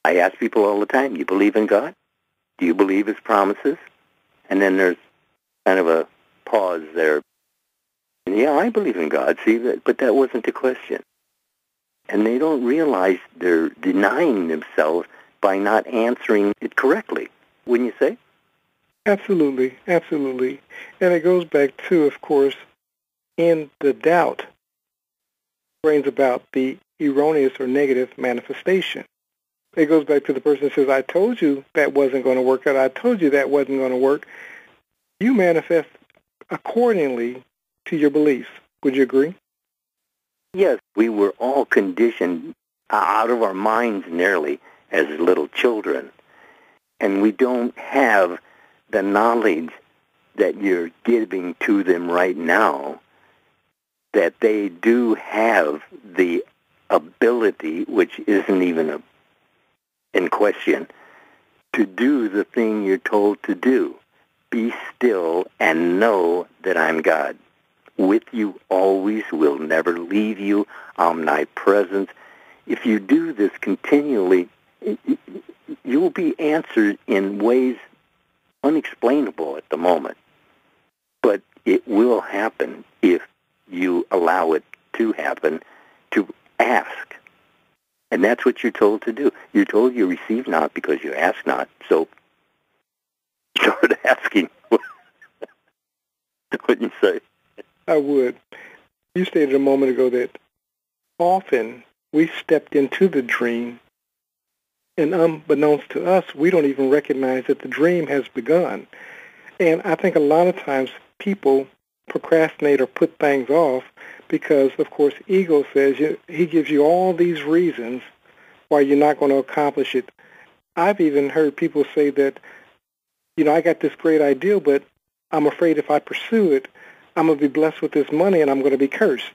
I ask people all the time, you believe in God? Do you believe his promises? And then there's kind of a pause there. And yeah, I believe in God, see, but that wasn't the question. And they don't realize they're denying themselves by not answering it correctly, wouldn't you say? Absolutely, absolutely. And it goes back to, of course, in the doubt brings about the erroneous or negative manifestation. It goes back to the person that says, I told you that wasn't going to work out. I told you that wasn't going to work. You manifest accordingly to your beliefs. Would you agree? Yes, we were all conditioned out of our minds nearly as little children. And we don't have the knowledge that you're giving to them right now, that they do have the ability, which isn't even in question, to do the thing you're told to do. Be still and know that I'm God. With you always, will never leave you, omnipresent. If you do this continually, you will be answered in ways unexplainable at the moment. But it will happen if you allow it to happen, to ask. And that's what you're told to do. You're told you receive not because you ask not. So start asking. Wouldn't you say? I would. You stated a moment ago that often we stepped into the dream, and unbeknownst to us, we don't even recognize that the dream has begun. And I think a lot of times people procrastinate or put things off because, of course, ego says he gives you all these reasons why you're not going to accomplish it. I've even heard people say that, I got this great idea, but I'm afraid if I pursue it, I'm going to be blessed with this money and I'm going to be cursed,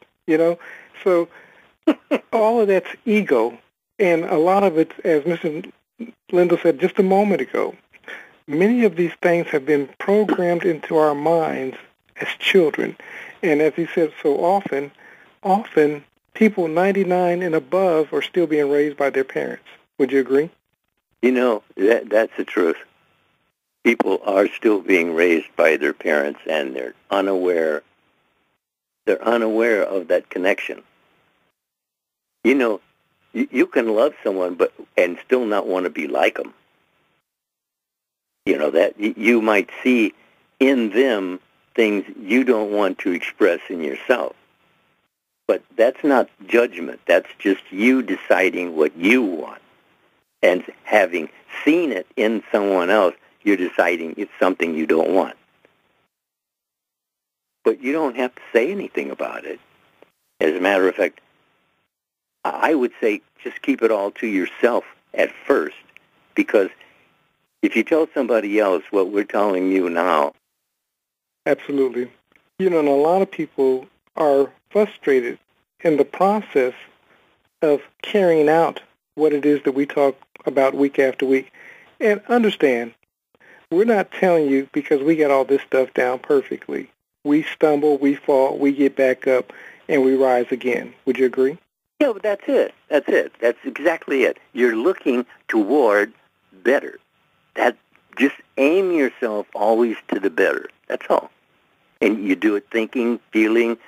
So all of that's ego. And a lot of it, as Mr. Lindell said just a moment ago, many of these things have been programmed into our minds as children. And as he said so often people 99 and above are still being raised by their parents. Would you agree? That's the truth. People are still being raised by their parents, and they're unaware of that connection. You can love someone and still not want to be like them. That you might see in them things you don't want to express in yourself. But that's not judgment. That's just you deciding what you want. And having seen it in someone else, you're deciding it's something you don't want. But you don't have to say anything about it. As a matter of fact, I would say just keep it all to yourself at first, because if you tell somebody else what we're telling you now. Absolutely. And a lot of people are frustrated in the process of carrying out what it is that we talk about week after week. And understand, we're not telling you because we got all this stuff down perfectly. We stumble, we fall, we get back up, and we rise again. Would you agree? Yeah, but that's it. That's exactly it. You're looking toward better. Just aim yourself always to the better. That's all. And you do it thinking, feeling,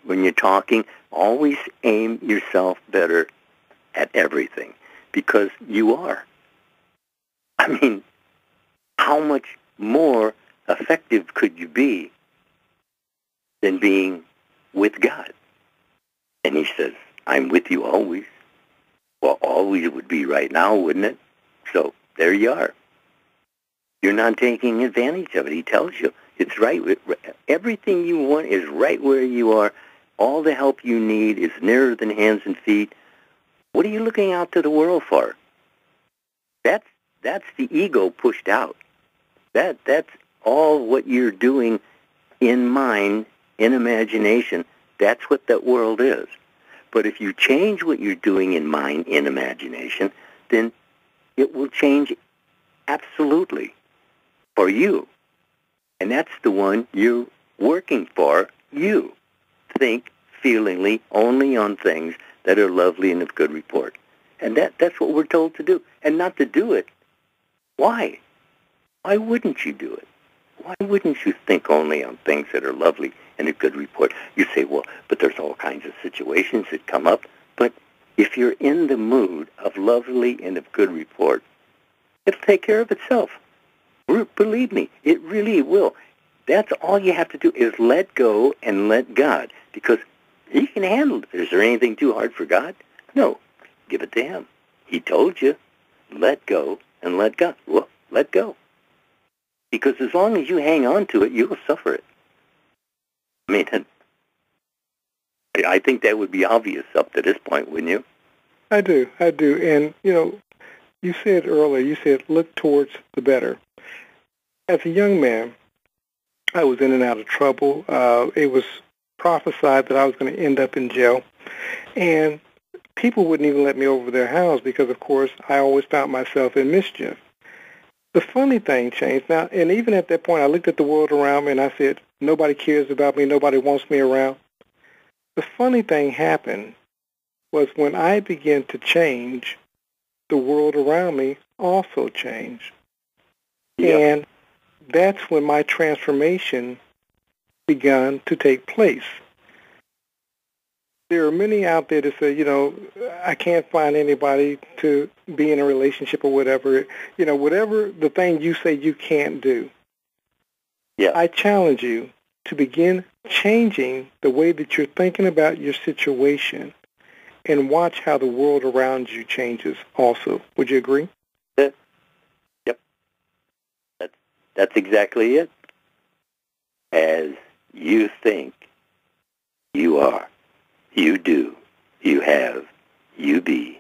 when you're talking. Always aim yourself better at everything, because you are. I mean, how much more effective could you be than being with God? And he says, I'm with you always. Well, always would be right now, wouldn't it? So there you are. You're not taking advantage of it. He tells you it's right. Everything you want is right where you are. All the help you need is nearer than hands and feet. What are you looking out to the world for? That's the ego pushed out. That's all what you're doing in mind, in imagination. That's what that world is. But if you change what you're doing in mind, in imagination, then it will change absolutely for you. And that's the one you're working for, you. Think feelingly only on things that are lovely and of good report. And that's what we're told to do. And not to do it. Why? Why wouldn't you do it? Why wouldn't you think only on things that are lovely and a good report? You say, well, but there's all kinds of situations that come up. But if you're in the mood of lovely and of good report, it'll take care of itself. Believe me, it really will. That's all you have to do is let go and let God, because He can handle it. Is there anything too hard for God? No. Give it to Him. He told you, let go and let God. Well, let go. Because as long as you hang on to it, you'll suffer it. I mean, I think that would be obvious up to this point, wouldn't you? I do. And, you said earlier, look towards the better. As a young man, I was in and out of trouble. It was prophesied that I was going to end up in jail. And people wouldn't even let me over their house because, of course, I always found myself in mischief. The funny thing changed now, and even at that point, I looked at the world around me and I said, nobody cares about me, nobody wants me around. The funny thing happened was when I began to change, the world around me also changed. Yeah. And that's when my transformation began to take place. There are many out there that say, I can't find anybody to be in a relationship or whatever. Whatever the thing you say you can't do. Yeah. I challenge you to begin changing the way that you're thinking about your situation and watch how the world around you changes also. Would you agree? Yep. That's exactly it. As you think, you are. You do, you have, you be.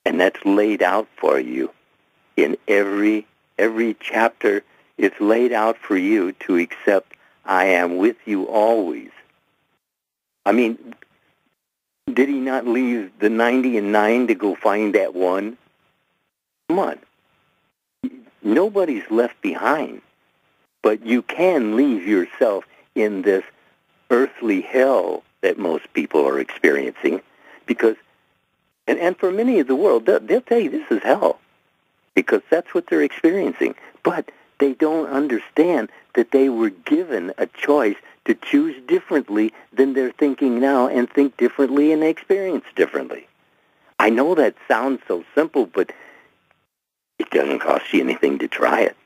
And that's laid out for you in every chapter. It's laid out for you to accept, I am with you always. I mean, did He not leave the 99 to go find that one? Come on. Nobody's left behind. But you can leave yourself in this earthly hell that most people are experiencing, because, and for many of the world, they'll tell you this is hell, because that's what they're experiencing. But they don't understand that they were given a choice to choose differently than they're thinking now, and think differently and experience differently. I know that sounds so simple, but it doesn't cost you anything to try it.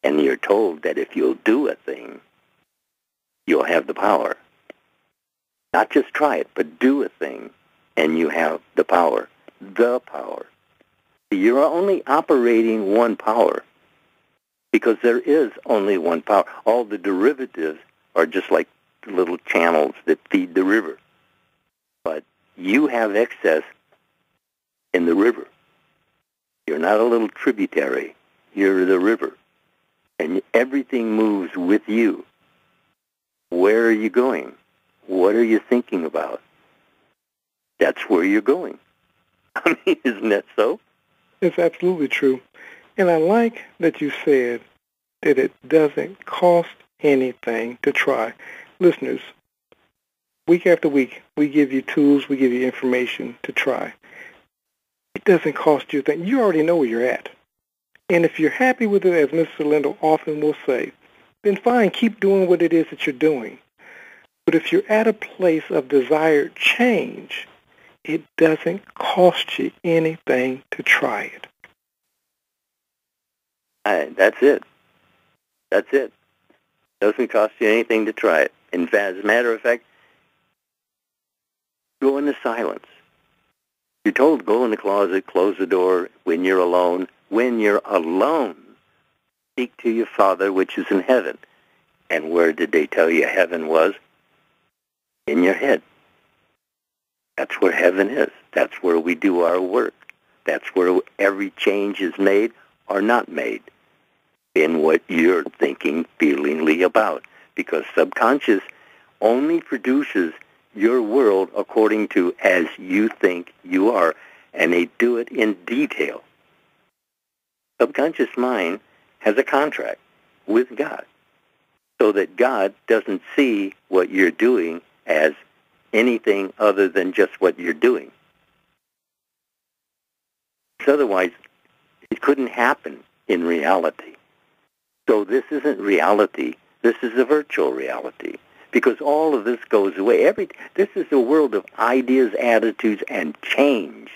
And you're told that if you'll do a thing, you'll have the power. Not just try it, but do a thing, and you have the power. The power. You're only operating one power, because there is only one power. All the derivatives are just like little channels that feed the river. But you have excess in the river. You're not a little tributary. You're the river. And everything moves with you. Where are you going? What are you thinking about? That's where you're going. I mean, isn't that so? It's absolutely true. And I like that you said that it doesn't cost anything to try. Listeners, week after week, we give you tools, we give you information to try. It doesn't cost you a thing. You already know where you're at. And if you're happy with it, as Mr. Lindell often will say, then fine, keep doing what it is that you're doing. But if you're at a place of desired change, it doesn't cost you anything to try it. That's it. That's it. Doesn't cost you anything to try it. In fact, as a matter of fact, go into silence. You're told go in the closet, close the door when you're alone. When you're alone, speak to your Father which is in heaven. And where did they tell you heaven was? In your head. That's where heaven is. That's where we do our work. That's where every change is made or not made in what you're thinking feelingly about. Because subconscious only produces your world according to as you think you are, and they do it in detail. Subconscious mind has a contract with God so that God doesn't see what you're doing as anything other than just what you're doing. otherwise it couldn't happen in reality. So this isn't reality. This is a virtual reality, because all of this goes away. This is a world of ideas, attitudes, and change,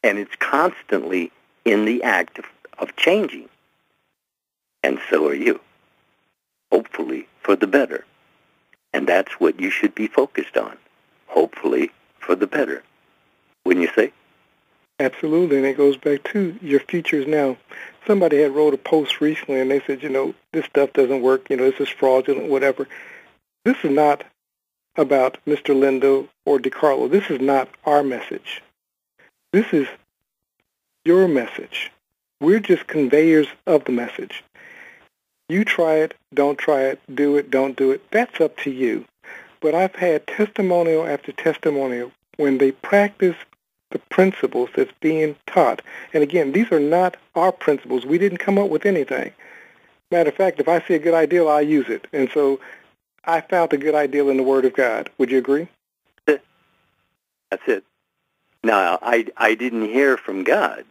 and it's constantly in the act of changing. And so are you, hopefully for the better. And that's what you should be focused on, hopefully for the better. Wouldn't you say? Absolutely, and it goes back to your futures now. Somebody had wrote a post recently, and they said, this stuff doesn't work, this is fraudulent, whatever. This is not about Mr. Lindell or DeCarlo. This is not our message. This is your message. We're just conveyors of the message. You try it, don't try it, do it, don't do it. That's up to you. But I've had testimonial after testimonial when they practice the principles that's being taught. And again, these are not our principles. We didn't come up with anything. Matter of fact, if I see a good ideal, I use it. And so I found a good ideal in the Word of God. Would you agree? That's it. Now, I didn't hear from God,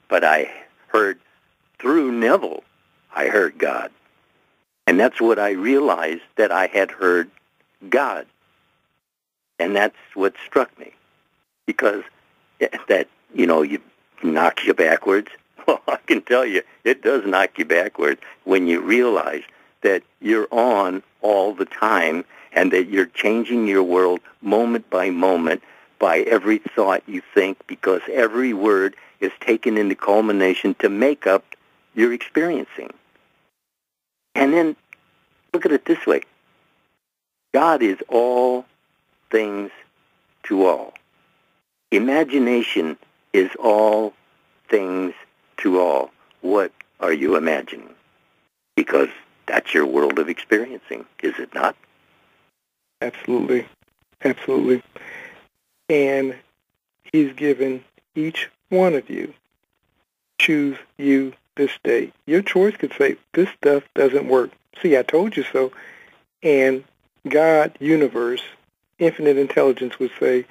but I heard through Neville, I heard God. And that's what I realized, that I had heard God. And that's what struck me. Because that, you knocks you backwards. Well, I can tell you, it does knock you backwards when you realize that you're on all the time and that you're changing your world moment by moment by every thought you think, because every word is taken into culmination to make up your experiencing. And then look at it this way. God is all things to all. Imagination is all things to all. What are you imagining? Because that's your world of experiencing, is it not? Absolutely. Absolutely. And he's given each one of you, choose you this day. Your choice could say, this stuff doesn't work. See, I told you so. And God, universe, infinite intelligence would say,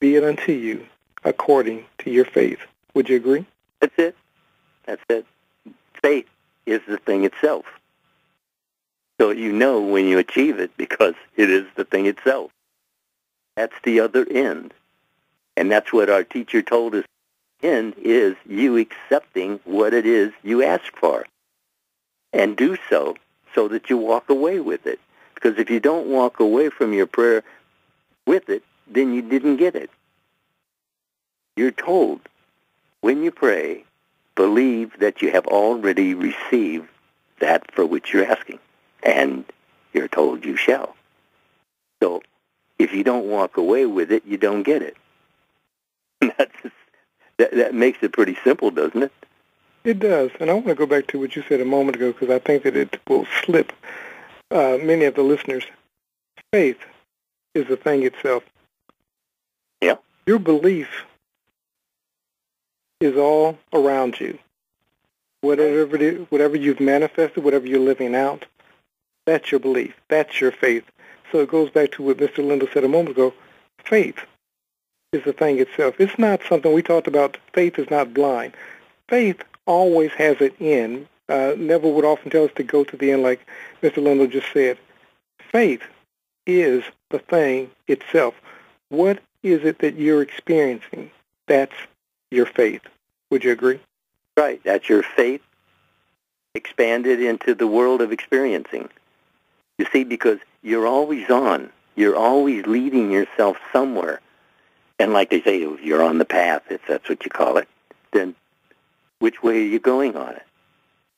be it unto you according to your faith. Would you agree? That's it. That's it. Faith is the thing itself. So you know when you achieve it because it is the thing itself. That's the other end. And that's what our teacher told us. End is you accepting what it is you ask for. And do so that you walk away with it. Because if you don't walk away from your prayer with it, then you didn't get it. You're told, when you pray, believe that you have already received that for which you're asking. And you're told you shall. So if you don't walk away with it, you don't get it. That makes it pretty simple, doesn't it? It does. And I want to go back to what you said a moment ago, because I think that it will slip many of the listeners. Faith is the thing itself. Yeah. Your belief is all around you. Whatever it is, whatever you've manifested, whatever you're living out, that's your belief. That's your faith. So it goes back to what Mr. Lindell said a moment ago. Faith is the thing itself. It's not something we talked about. Faith is not blind. Faith always has an end. Neville would often tell us to go to the end, like Mr. Lindell just said. Faith is the thing itself. What is it that you're experiencing? That's your faith. Would you agree? Right. That's your faith expanded into the world of experiencing. You see, because you're always on. You're always leading yourself somewhere. And like they say, if you're on the path, if that's what you call it, then which way are you going on it?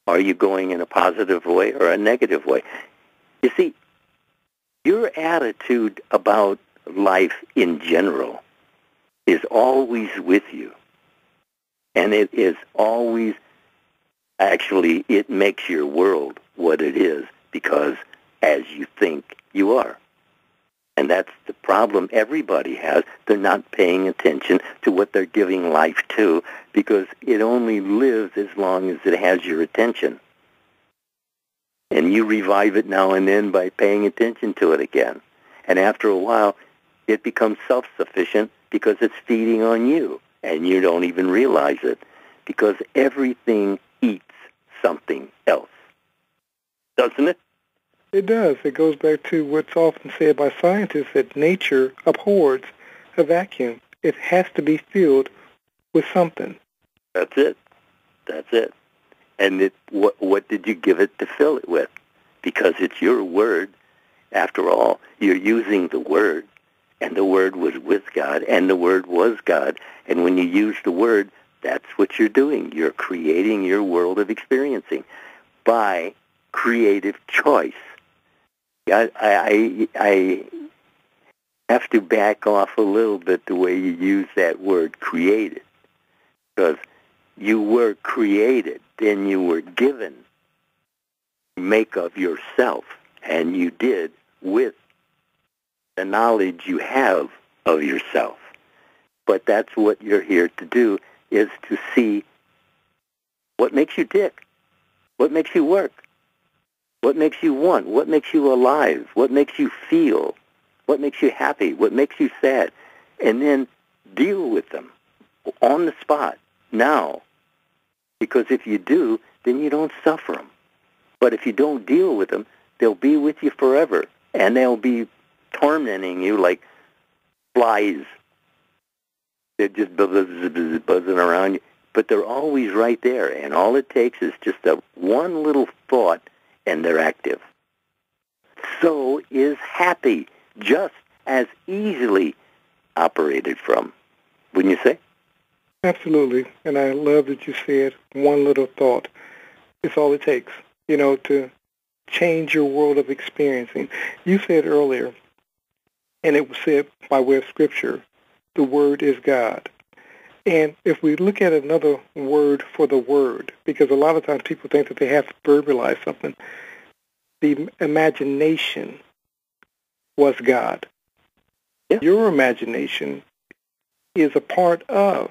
Are you going in a positive way or a negative way? You see, your attitude about life in general is always with you. And it is always, actually, it makes your world what it is because as you think you are. And that's the problem everybody has. They're not paying attention to what they're giving life to because it only lives as long as it has your attention. And you revive it now and then by paying attention to it again. And after a while, it becomes self-sufficient because it's feeding on you. And you don't even realize it because everything eats something else. Doesn't it? It does. It goes back to what's often said by scientists, that nature abhors a vacuum. It has to be filled with something. That's it. That's it. And what did you give it to fill it with? Because it's your word. After all, you're using the word, and the word was with God, and the word was God. And when you use the word, that's what you're doing. You're creating your world of experiencing by creative choice. I have to back off a little bit the way you use that word, created, because you were created, then you were given make of yourself, and you did with the knowledge you have of yourself. But that's what you're here to do, is to see what makes you tick, what makes you work, what makes you want, what makes you alive, what makes you feel, what makes you happy, what makes you sad, and then deal with them on the spot, now. Because if you do, then you don't suffer them. But if you don't deal with them, they'll be with you forever, and they'll be tormenting you like flies. They're just buzzing around you. But they're always right there, and all it takes is just one little thought, and they're active. So is happy, just as easily operated from. Wouldn't you say? Absolutely. And I love that you said one little thought. It's all it takes, to change your world of experiencing. You said earlier, and it was said by way of Scripture, the Word is God. And if we look at another word for the Word, because a lot of times people think that they have to verbalize something, the imagination was God. Yeah. Your imagination is a part of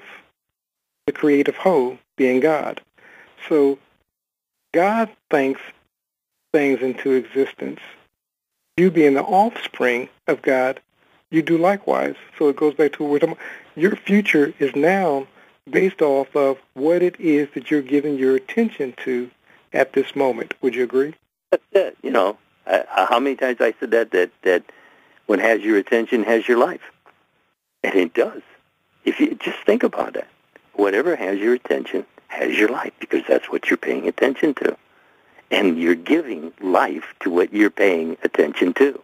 the creative whole, being God. So God thinks things into existence. You being the offspring of God, you do likewise. So it goes back to what we're talking about. Your future is now based off of what it is that you're giving your attention to at this moment. Would you agree? That's it. How many times I said that what has your attention has your life. And it does. If you just think about it. Whatever has your attention has your life, because that's what you're paying attention to. And you're giving life to what you're paying attention to.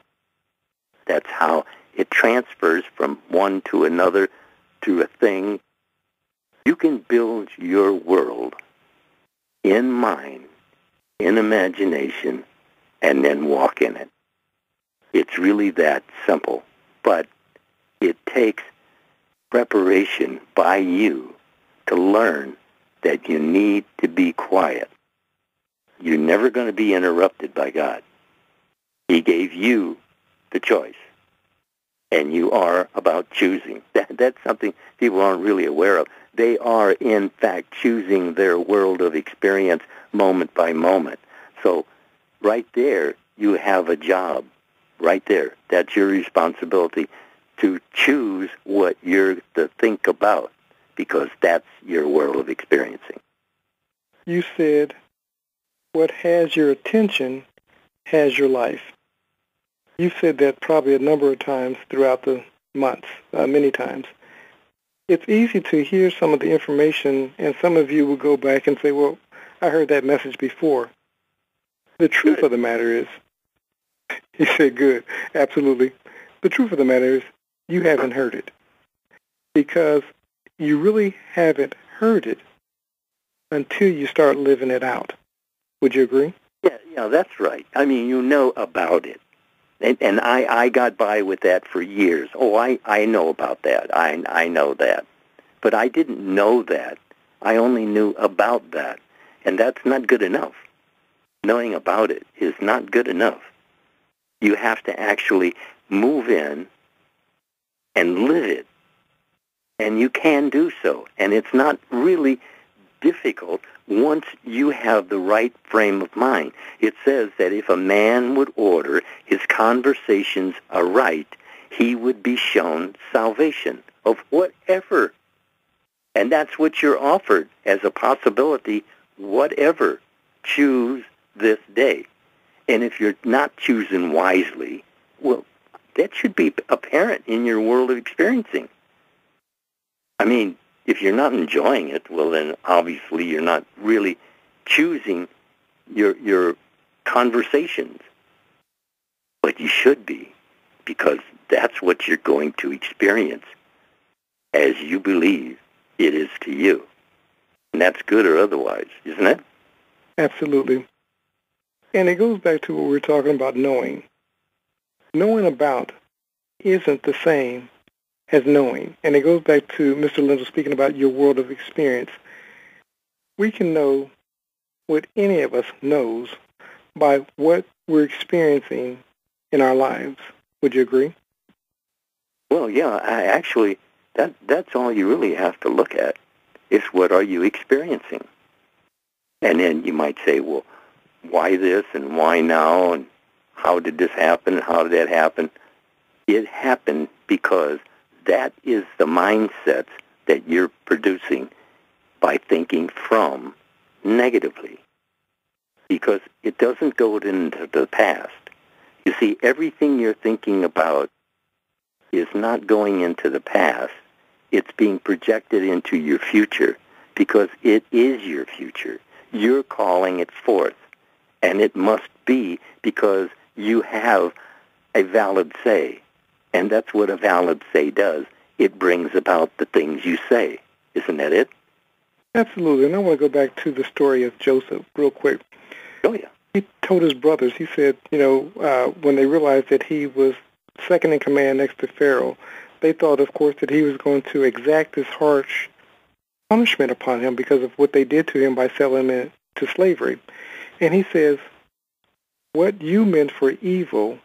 That's how it transfers from one to another to a thing. You can build your world in mind, in imagination, and then walk in it. It's really that simple. But it takes preparation by you to learn that you need to be quiet. You're never going to be interrupted by God. He gave you the choice, and you are about choosing. That's something people aren't really aware of. They are, in fact, choosing their world of experience moment by moment. So right there, you have a job. Right there. That's your responsibility, to choose what you're to think about, because that's your world of experiencing. You said, what has your attention has your life. You've said that probably a number of times throughout the months, many times. It's easy to hear some of the information, and some of you will go back and say, well, I heard that message before. The truth of the matter is, you said good, absolutely. The truth of the matter is, you haven't heard it, because you really haven't heard it until you start living it out. Would you agree? Yeah, that's right. I mean, you know about it. And I got by with that for years. Oh, I know about that. I know that. But I didn't know that. I only knew about that. And that's not good enough. Knowing about it is not good enough. You have to actually move in and live it. And you can do so. And it's not really difficult once you have the right frame of mind. It says that if a man would order his conversations aright, he would be shown salvation of whatever And that's what you're offered as a possibility, whatever. Choose this day. And if you're not choosing wisely, well, that should be apparent in your world of experiencing. I mean, if you're not enjoying it, well, then obviously you're not really choosing your conversations. But you should be, because that's what you're going to experience as you believe it is to you. And that's good or otherwise, isn't it? Absolutely. And it goes back to what we were talking about, knowing. Knowing about isn't the same as knowing. And it goes back to Mr. Lindell speaking about your world of experience. We can know what any of us knows by what we're experiencing in our lives. Would you agree? Well, yeah, that's all you really have to look at, is what are you experiencing? And then you might say, well, why this and why now, and how did this happen, and how did that happen? It happened because that is the mindset that you're producing by thinking from negatively, because it doesn't go into the past. You see, everything you're thinking about is not going into the past. It's being projected into your future, because it is your future. You're calling it forth, and it must be because you have a valid say, and that's what a valid say does. It brings about the things you say. Isn't that it? Absolutely. And I want to go back to the story of Joseph real quick. Oh, yeah. He told his brothers, he said, when they realized that he was second in command next to Pharaoh, they thought, of course, that he was going to exact this harsh punishment upon him because of what they did to him by selling him into slavery. And he says, what you meant for evil,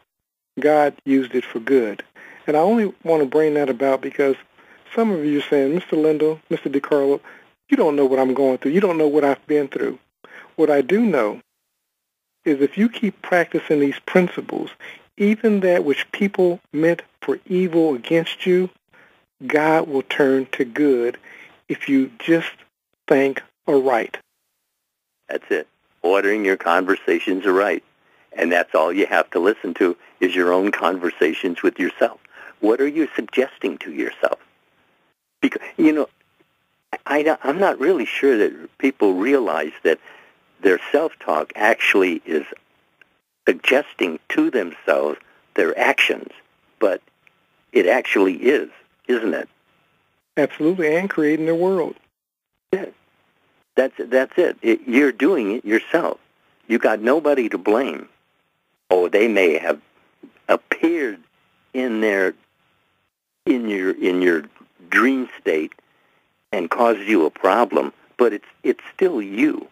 God used it for good. And I only want to bring that about because some of you are saying, Mr. Lindell, Mr. DeCarlo, you don't know what I'm going through. You don't know what I've been through. What I do know is if you keep practicing these principles, even that which people meant for evil against you, God will turn to good if you just think aright. That's it. Ordering your conversations aright. And that's all you have to listen to is your own conversations with yourself. What are you suggesting to yourself? Because, I'm not really sure that people realize that their self-talk actually is suggesting to themselves their actions, but it actually is, isn't it? Absolutely, and creating their world. Yeah, that's it. You're doing it yourself. You got nobody to blame. Oh, they may have appeared in your dream state and caused you a problem, but it's still you.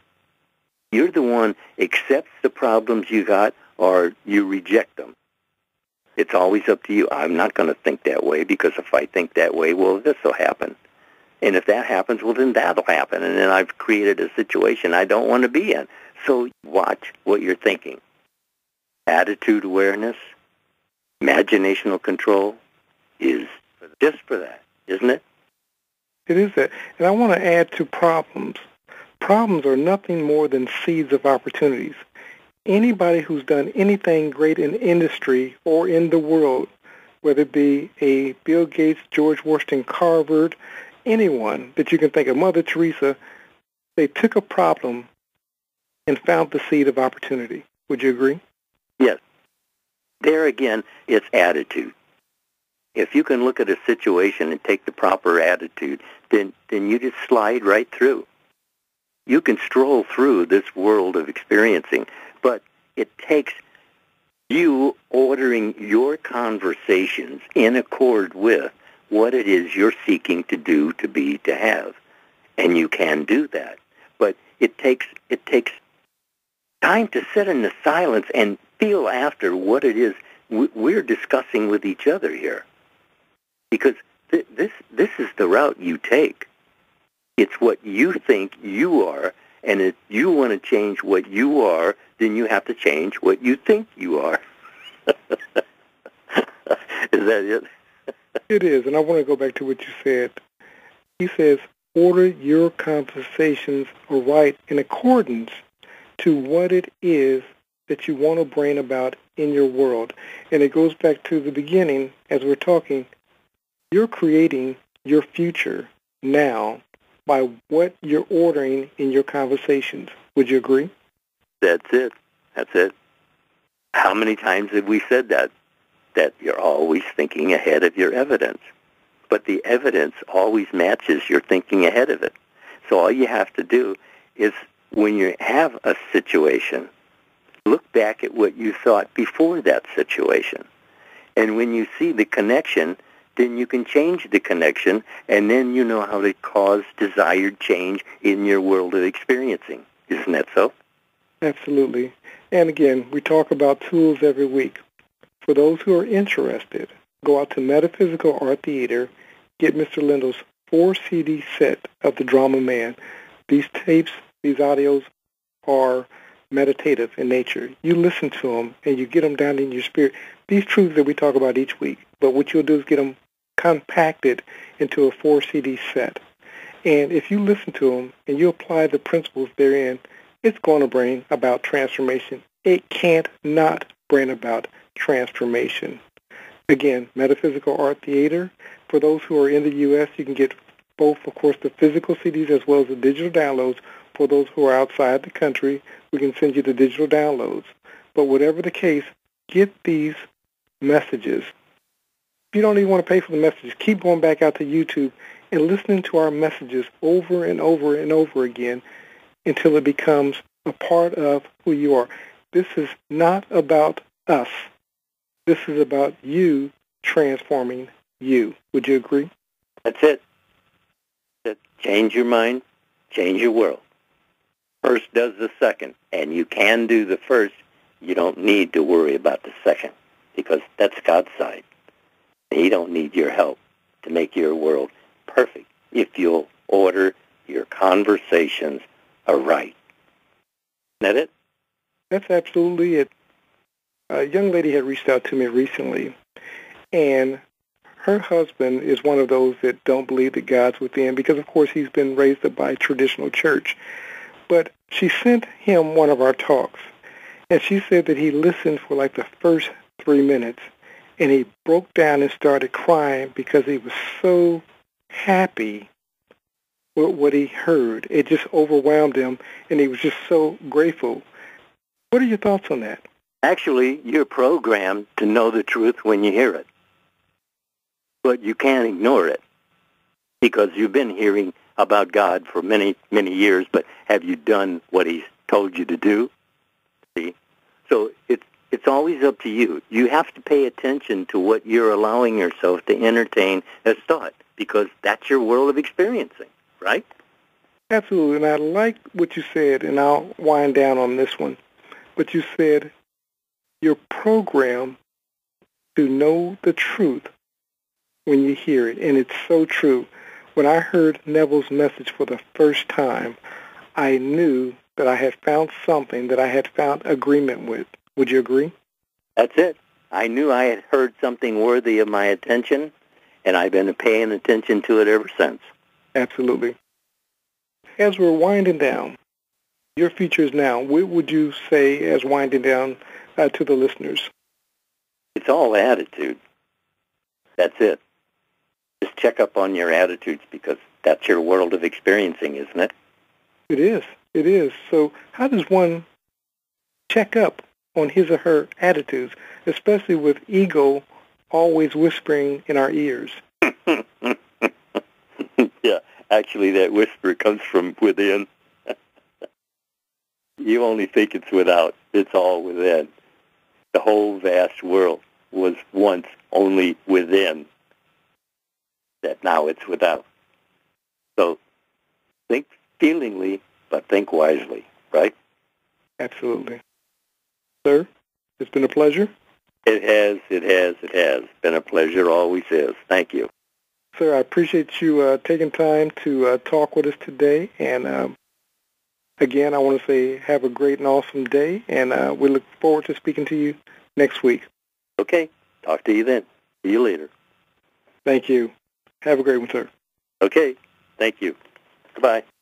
You're the one accepts the problems you got or you reject them. It's always up to you. I'm not going to think that way because if I think that way, well, this will happen. And if that happens, well, then that'll happen. And then I've created a situation I don't want to be in. So watch what you're thinking. Attitude awareness, imaginational control is just for that, isn't it? It is that. And I want to add to problems. Problems are nothing more than seeds of opportunities. Anybody who's done anything great in industry or in the world, whether it be a Bill Gates, George Washington Carver, anyone that you can think of, Mother Teresa, they took a problem and found the seed of opportunity. Would you agree? Yes. There again, it's attitude. If you can look at a situation and take the proper attitude, then you just slide right through. You can stroll through this world of experiencing, but it takes you ordering your conversations in accord with what it is you're seeking to do, to be, to have. And you can do that. But it takes time to sit in the silence and feel after what it is we're discussing with each other here. Because this is the route you take. It's what you think you are, and if you want to change what you are, then you have to change what you think you are. Is that it? It is, and I want to go back to what you said. He says, order your conversations right in accordance to what it is that you want to bring about in your world. And it goes back to the beginning as we're talking. You're creating your future now by what you're ordering in your conversations. Would you agree? That's it. That's it. How many times have we said that? That you're always thinking ahead of your evidence. But the evidence always matches your thinking ahead of it. So all you have to do is, when you have a situation, look back at what you thought before that situation. And when you see the connection, then you can change the connection, and then you know how to cause desired change in your world of experiencing. Isn't that so? Absolutely. And again, we talk about tools every week. For those who are interested, go out to Metaphysical Art Theater, get Mr. Lindell's 4-CD set of The Drama Man. These tapes, these audios are meditative in nature. You listen to them, and you get them down in your spirit. These truths that we talk about each week, but what you'll do is get them compacted into a 4-CD set. And if you listen to them and you apply the principles therein, it's going to bring about transformation. It can't not bring about transformation. Again, Metaphysical Art Theater. For those who are in the U.S., you can get both, of course, the physical CDs as well as the digital downloads. For those who are outside the country, we can send you the digital downloads. But whatever the case, get these messages. If you don't even want to pay for the messages, keep going back out to YouTube and listening to our messages over and over and over again until it becomes a part of who you are. This is not about us. This is about you transforming you. Would you agree? That's it. Change your mind, change your world. First does the second, and you can do the first. You don't need to worry about the second, because that's God's side. He don't need your help to make your world perfect if you'll order your conversations aright. Isn't that it? That's absolutely it. A young lady had reached out to me recently, and her husband is one of those that don't believe that God's within because, of course, he's been raised up by a traditional church. But she sent him one of our talks, and she said that he listened for like the first 3 minutes, and he broke down and started crying because he was so happy with what he heard. It just overwhelmed him, and he was just so grateful. What are your thoughts on that? Actually, you're programmed to know the truth when you hear it. But you can't ignore it because you've been hearing about God for many, many years, but have you done what he's told you to do? See? So it's always up to you. You have to pay attention to what you're allowing yourself to entertain as thought because that's your world of experiencing, right? Absolutely, and I like what you said, and I'll wind down on this one. But you said you're programmed to know the truth when you hear it, and it's so true. When I heard Neville's message for the first time, I knew that I had found something that I had found agreement with. Would you agree? That's it. I knew I had heard something worthy of my attention, and I've been paying attention to it ever since. Absolutely. As we're winding down, your features now, what would you say as winding down to the listeners? It's all attitude. That's it. Just check up on your attitudes because that's your world of experiencing, isn't it? It is. It is. So how does one check up on his or her attitudes, especially with ego always whispering in our ears? Yeah, actually that whisper comes from within. You only think it's without. It's all within. The whole vast world was once only within. That now it's without. So think feelingly, but think wisely, right? Absolutely. Sir, it's been a pleasure. It has. Been a pleasure, always is. Thank you. Sir, I appreciate you taking time to talk with us today. And again, I want to say have a great and awesome day, and we look forward to speaking to you next week. Okay. Talk to you then. See you later. Thank you. Have a great one, sir. Okay. Thank you. Goodbye.